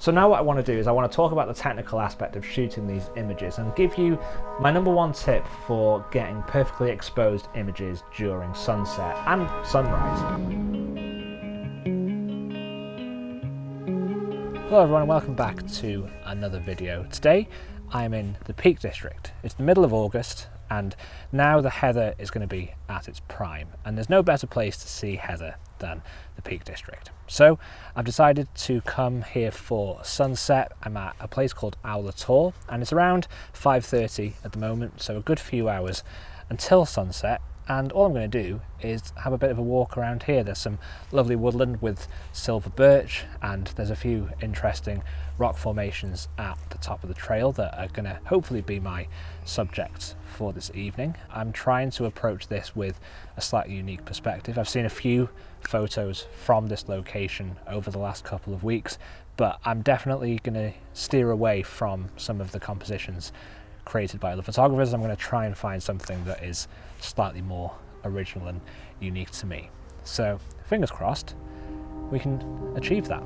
So now what I want to do is I want to talk about the technical aspect of shooting these images and give you my number one tip for getting perfectly exposed images during sunset and sunrise. Hello everyone and welcome back to another video. Today I'm in the Peak District. It's the middle of August and now the heather is going to be at its prime, and there's no better place to see heather than the Peak District. So I've decided to come here for sunset. I'm at a place called Tor and it's around 5:30 at the moment, so a good few hours until sunset. And all I'm going to do is have a bit of a walk around here. There's some lovely woodland with silver birch, and there's a few interesting rock formations at the top of the trail that are going to hopefully be my subjects for this evening. I'm trying to approach this with a slightly unique perspective. I've seen a few photos from this location over the last couple of weeks, but I'm definitely going to steer away from some of the compositions created by other photographers. I'm going to try and find something that is slightly more original and unique to me. So fingers crossed we can achieve that.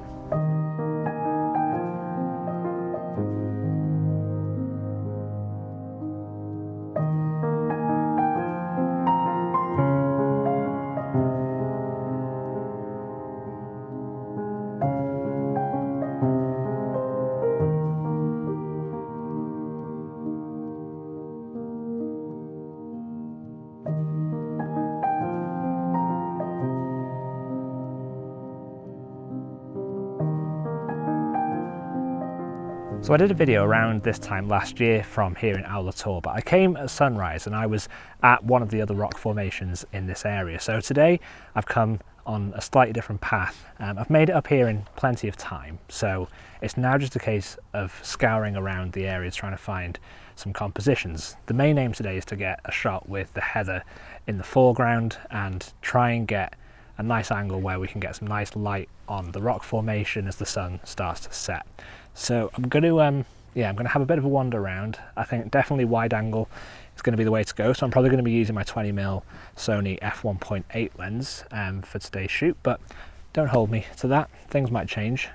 So I did a video around this time last year from here in Tor, but I came at sunrise and I was at one of the other rock formations in this area. So today I've come on a slightly different path. I've made it up here in plenty of time, so it's now just a case of scouring around the area trying to find some compositions. The main aim today is to get a shot with the heather in the foreground and try and get a nice angle where we can get some nice light on the rock formation as the sun starts to set. So I'm going to have a bit of a wander around. I think definitely wide angle is going to be the way to go. So I'm probably going to be using my 20mm Sony f1.8 lens for today's shoot, but don't hold me to that. Things might change.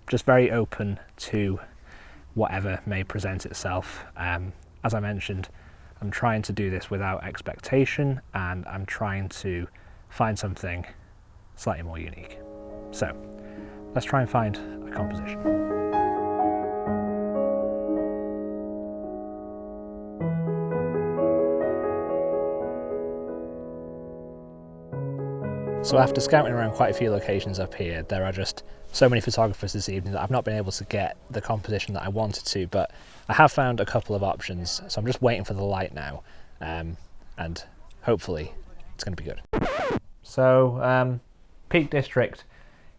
Just very open to whatever may present itself. As I mentioned, I'm trying to do this without expectation, and I'm trying to find something slightly more unique. So let's try and find a composition. So after scouting around quite a few locations up here, there are just so many photographers this evening that I've not been able to get the composition that I wanted to, but I have found a couple of options. So I'm just waiting for the light now, and hopefully it's going to be good. So Peak District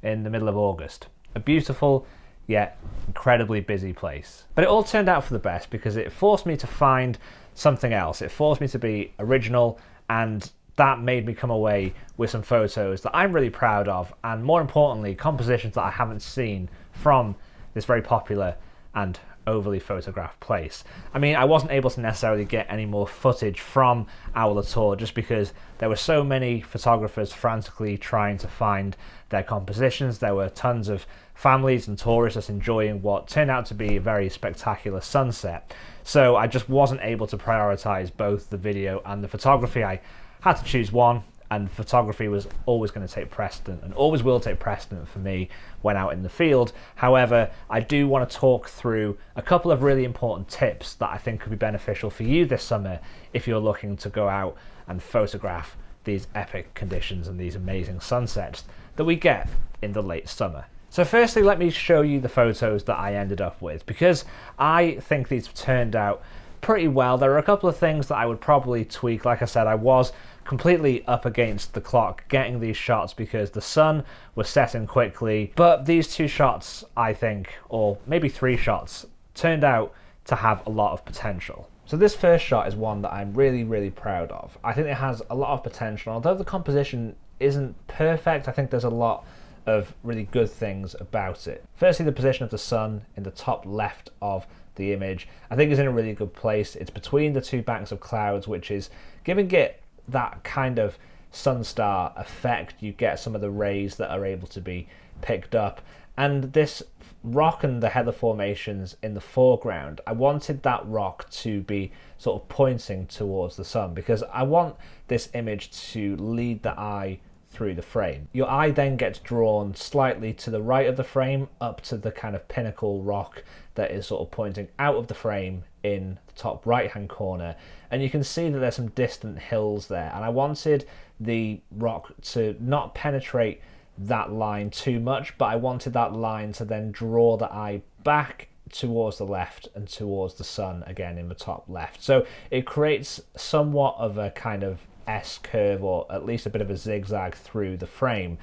in the middle of August. A beautiful yet incredibly busy place. But it all turned out for the best because it forced me to find something else. It forced me to be original, and that made me come away with some photos that I'm really proud of, and more importantly, compositions that I haven't seen from this very popular and overly photographed place. I mean, I wasn't able to necessarily get any more footage from Tor just because there were so many photographers frantically trying to find their compositions. There were tons of families and tourists just enjoying what turned out to be a very spectacular sunset. So I just wasn't able to prioritize both the video and the photography. I had to choose one, and photography was always going to take precedent and always will take precedent for me when out in the field. However, I do want to talk through a couple of really important tips that I think could be beneficial for you this summer if you're looking to go out and photograph these epic conditions and these amazing sunsets that we get in the late summer. So firstly, let me show you the photos that I ended up with, because I think these have turned out pretty well. There are a couple of things that I would probably tweak. Like I said, I was completely up against the clock getting these shots because the sun was setting quickly, but these two shots, I think, or maybe three shots, turned out to have a lot of potential. So this first shot is one that I'm really proud of. I think it has a lot of potential. Although the composition isn't perfect, I think there's a lot of really good things about it. Firstly, the position of the sun in the top left of the image, I think, is in a really good place. It's between the two banks of clouds, which is giving it that kind of sun star effect. You get some of the rays that are able to be picked up, And this rock and the heather formations in the foreground, I wanted that rock to be sort of pointing towards the sun, because I want this image to lead the eye through the frame. Your eye then gets drawn slightly to the right of the frame, up to the kind of pinnacle rock that is sort of pointing out of the frame in the top right hand corner, and you can see that there's some distant hills there, and I wanted the rock to not penetrate that line too much, but I wanted that line to then draw the eye back towards the left and towards the sun again in the top left. So it creates somewhat of a kind of S curve, or at least a bit of a zigzag through the frame.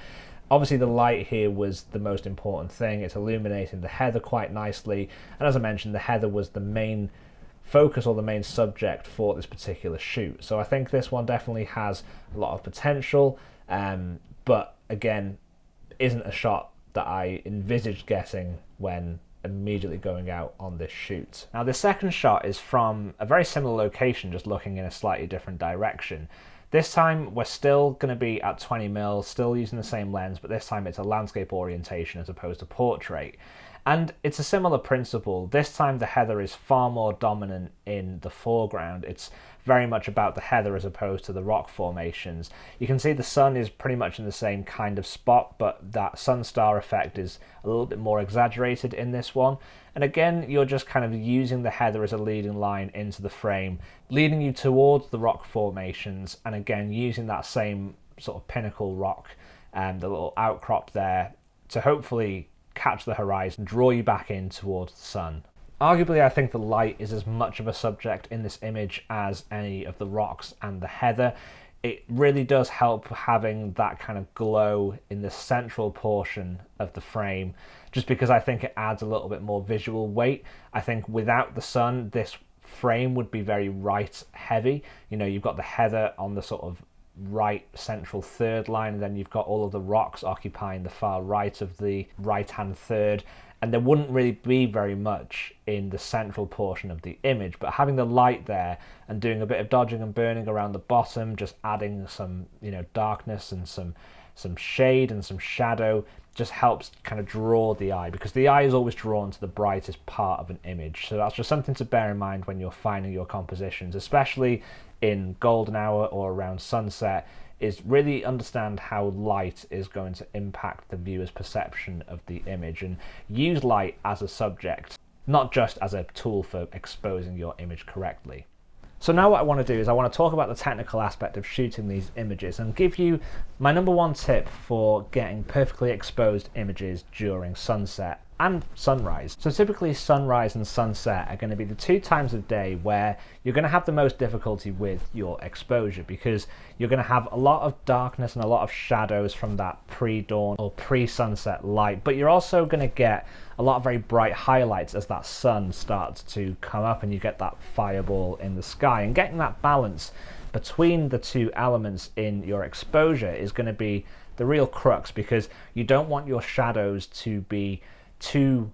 Obviously the light here was the most important thing. It's illuminating the heather quite nicely, and as I mentioned, the heather was the main focus or the main subject for this particular shoot. So I think this one definitely has a lot of potential, but again, isn't a shot that I envisaged getting when immediately going out on this shoot. Now, the second shot is from a very similar location, just looking in a slightly different direction. This time we're still going to be at 20mm, still using the same lens, but this time it's a landscape orientation as opposed to portrait. And it's a similar principle. This time the heather is far more dominant in the foreground. It's very much about the heather as opposed to the rock formations. You can see the sun is pretty much in the same kind of spot, but that sun star effect is a little bit more exaggerated in this one. And again, you're just kind of using the heather as a leading line into the frame, leading you towards the rock formations, and again using that same sort of pinnacle rock and the little outcrop there to hopefully catch the horizon, draw you back in towards the sun. Arguably, I think the light is as much of a subject in this image as any of the rocks and the heather. It really does help having that kind of glow in the central portion of the frame, just because I think it adds a little bit more visual weight. I think without the sun, this frame would be very right heavy. You know, you've got the heather on the sort of right central third line, and then you've got all of the rocks occupying the far right of the right hand third, and there wouldn't really be very much in the central portion of the image. But having the light there and doing a bit of dodging and burning around the bottom, just adding some, you know, darkness and some shade and some shadow, just helps kind of draw the eye, because the eye is always drawn to the brightest part of an image. So that's just something to bear in mind when you're finding your compositions, especially in golden hour or around sunset, is really understand how light is going to impact the viewer's perception of the image, and use light as a subject, not just as a tool for exposing your image correctly. So now what I want to do is I want to talk about the technical aspect of shooting these images and give you my number one tip for getting perfectly exposed images during sunset and sunrise. So typically sunrise and sunset are going to be the two times of day where you're going to have the most difficulty with your exposure, because you're going to have a lot of darkness and a lot of shadows from that pre-dawn or pre-sunset light, but you're also going to get a lot of very bright highlights as that sun starts to come up and you get that fireball in the sky. And getting that balance between the two elements in your exposure is going to be the real crux, because you don't want your shadows to be too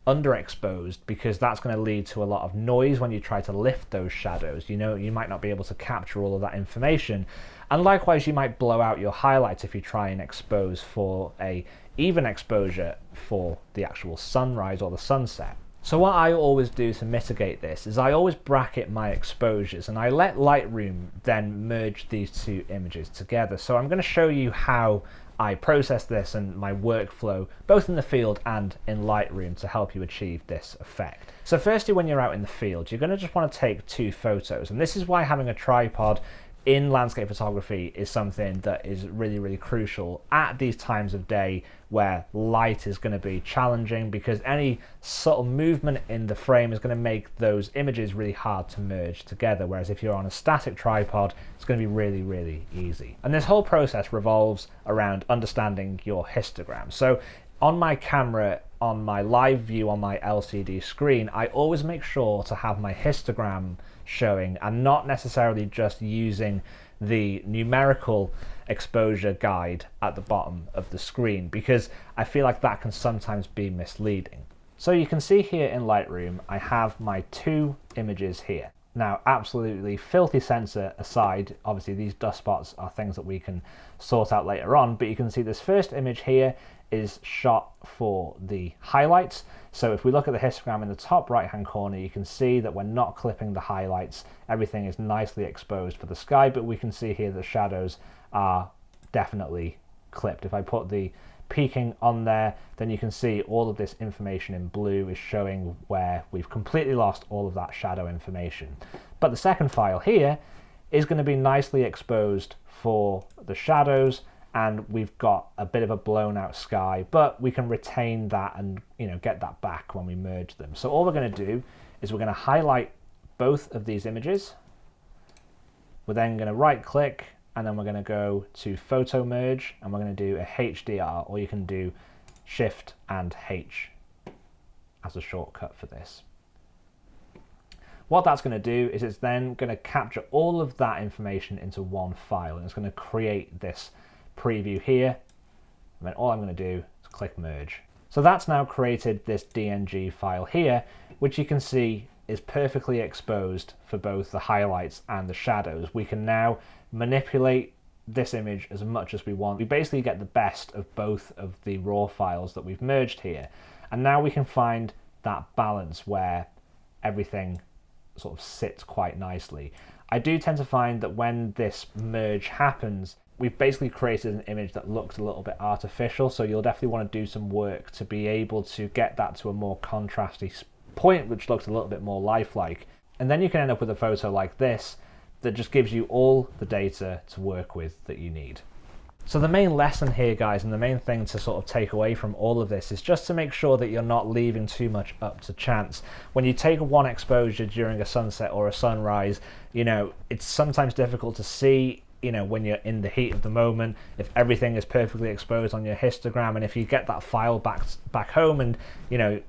underexposed, because that's going to lead to a lot of noise when you try to lift those shadows. You know, you might not be able to capture all of that information, and likewise you might blow out your highlights if you try and expose for a even exposure for the actual sunrise or the sunset. So what I always do to mitigate this is I always bracket my exposures, and I let Lightroom then merge these two images together. So I'm going to show you how I process this and my workflow, both in the field and in Lightroom, to help you achieve this effect. So firstly, when you're out in the field, you're going to just want to take two photos, and this is why having a tripod in landscape photography is something that is really, really crucial at these times of day where light is going to be challenging, because any subtle movement in the frame is going to make those images really hard to merge together, whereas if you're on a static tripod, it's going to be really, really easy. And this whole process revolves around understanding your histogram. So on my camera, on my live view on my LCD screen, I always make sure to have my histogram showing and not necessarily just using the numerical exposure guide at the bottom of the screen, because I feel like that can sometimes be misleading. So you can see here in Lightroom, I have my two images here. Now, absolutely filthy sensor aside, obviously these dust spots are things that we can sort out later on, but you can see this first image here is shot for the highlights. So if we look at the histogram in the top right hand corner, you can see that we're not clipping the highlights. Everything is nicely exposed for the sky, but we can see here the shadows are definitely clipped. If I put the peaking on there, then you can see all of this information in blue is showing where we've completely lost all of that shadow information. But the second file here is going to be nicely exposed for the shadows, and we've got a bit of a blown out sky, but we can retain that and get that back when we merge them. So all we're going to do is we're going to highlight both of these images. We're then going to right click, and then we're going to go to photo merge, and we're going to do a HDR, or you can do Shift and H as a shortcut for this. What that's going to do is it's then going to capture all of that information into one file, and it's going to create this preview here, and then all I'm going to do is click merge. So that's now created this DNG file here, which you can see is perfectly exposed for both the highlights and the shadows. We can now manipulate this image as much as we want. We basically get the best of both of the raw files that we've merged here, and now we can find that balance where everything sort of sits quite nicely. I do tend to find that when this merge happens, we've basically created an image that looks a little bit artificial, so you'll definitely want to do some work to be able to get that to a more contrasty point, which looks a little bit more lifelike. And then you can end up with a photo like this that just gives you all the data to work with that you need. So the main lesson here, guys, and the main thing to sort of take away from all of this is just to make sure that you're not leaving too much up to chance. When you take one exposure during a sunset or a sunrise, it's sometimes difficult to see when you're in the heat of the moment, if everything is perfectly exposed on your histogram, and if you get that file back home and,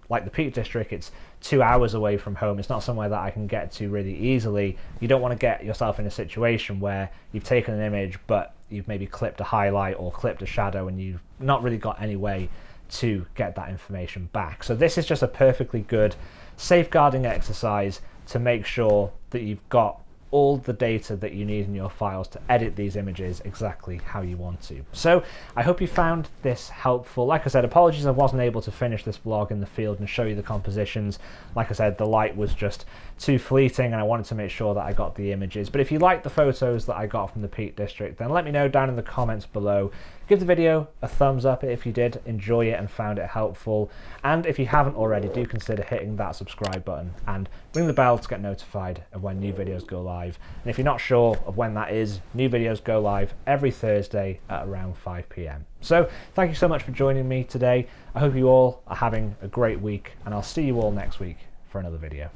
like the Peak District, it's 2 hours away from home, it's not somewhere that I can get to really easily. You don't want to get yourself in a situation where you've taken an image, but you've maybe clipped a highlight or clipped a shadow, and you've not really got any way to get that information back. So this is just a perfectly good safeguarding exercise to make sure that you've got all the data that you need in your files to edit these images exactly how you want to. So I hope you found this helpful. Like I said, apologies I wasn't able to finish this vlog in the field and show you the compositions. Like I said, the light was just too fleeting, and I wanted to make sure that I got the images. But if you like the photos that I got from the Peak District, then let me know down in the comments below. Give the video a thumbs up if you did enjoy it and found it helpful. And if you haven't already, do consider hitting that subscribe button and ring the bell to get notified of when new videos go live. And if you're not sure of when that is, new videos go live every Thursday at around 5 PM. So thank you so much for joining me today. I hope you all are having a great week, and I'll see you all next week for another video.